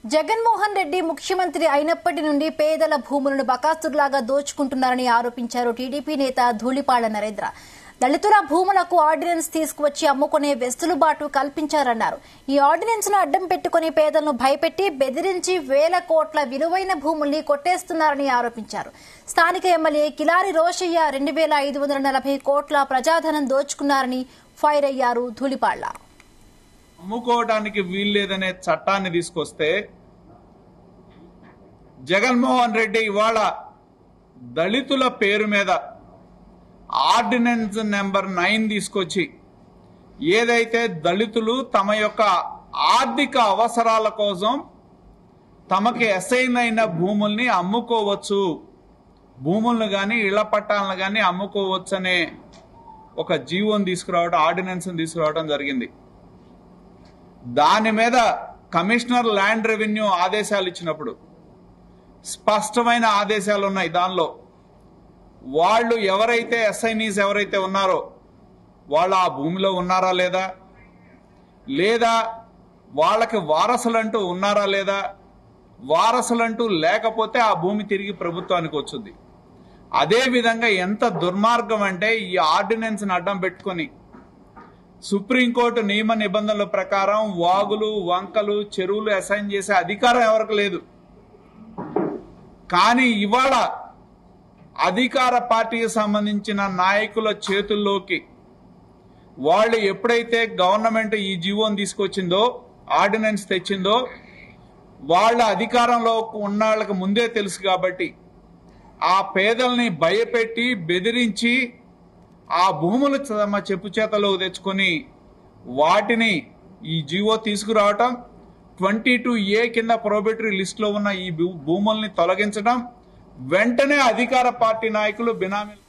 జగన్మోహన్ రెడ్డి ముఖ్యమంత్రి అయినప్పటి నుండి పేదల భూములను బకాసురులాగా దోచుకుంటున్నారని ఆరోపించారు టీడీపీ నేత ధూళిపాళ్ల నరేంద్ర. దళితుల భూములకు ఆర్డినెన్స్ తీసుకువచ్చి అమ్ముకునే వెసులుబాటు కల్పించారన్నారు. ఈ ఆర్డినెన్స్ ను అడ్డం పెట్టుకుని పేదలను భయపెట్టి బెదిరించి వేల కోట్ల విలువైన భూముల్ని కొట్టేస్తున్నారని ఆరోపించారు. స్థానిక ఎమ్మెల్యే కిలారి రోషయ్య 2540 కోట్ల ప్రజాధనం దోచుకున్నారని ఫైర్ అయ్యారు ధూళిపాళ్ల. అమ్ముకోవడానికి వీల్లేదనే చట్టాన్ని తీసుకొస్తే జగన్మోహన్ రెడ్డి ఇవాళ దళితుల పేరు మీద ఆర్డినెన్స్ నెంబర్ 9 తీసుకొచ్చి ఏదైతే దళితులు తమ యొక్క ఆర్థిక అవసరాల కోసం తమకి అసైన్ అయిన భూముల్ని అమ్ముకోవచ్చు, భూములను గాని ఇళ్ల పట్టాలను గాని అమ్ముకోవచ్చు అనే ఒక జీవోని తీసుకురావడం, ఆర్డినెన్స్ తీసుకురావడం జరిగింది. దాని మీద కమిషనర్ ల్యాండ్ రెవెన్యూ ఆదేశాలు ఇచ్చినప్పుడు స్పష్టమైన ఆదేశాలు ఉన్నాయి. దానిలో వాళ్ళు ఎవరైతే అసైనీస్ ఎవరైతే ఉన్నారో వాళ్ళు ఆ భూమిలో ఉన్నారా లేదా, లేదా వాళ్ళకి వారసులంటూ ఉన్నారా లేదా, వారసులంటూ లేకపోతే ఆ భూమి తిరిగి ప్రభుత్వానికి వచ్చింది. అదే విధంగా ఎంత దుర్మార్గం అంటే ఈ ఆర్డినెన్స్ ని అడ్డం పెట్టుకుని సుప్రీంకోర్టు నియమ నిబంధనల ప్రకారం వాగులు, వంకలు, చెరువులు అసైన్ చేసే అధికారం ఎవరికి లేదు. కానీ ఇవాళ అధికార పార్టీకి సంబంధించిన నాయకుల చేతుల్లోకి వాళ్ళు ఎప్పుడైతే గవర్నమెంట్ ఈ జీవోని తీసుకొచ్చిందో, ఆర్డినెన్స్ తెచ్చిందో, వాళ్ళ అధికారంలో ఉన్న వాళ్ళకి ముందే తెలుసు కాబట్టి ఆ పేదల్ని భయపెట్టి బెదిరించి ఆ భూములు తమ చెప్పు చేతలో తెచ్చుకొని వాటిని ఈ జీవో తీసుకురావటం, 22A కింద ప్రొహిబిటరీ లిస్ట్ లో ఉన్న ఈ భూముల్ని తొలగించడం, వెంటనే అధికార పార్టీ నాయకులు బినామీలు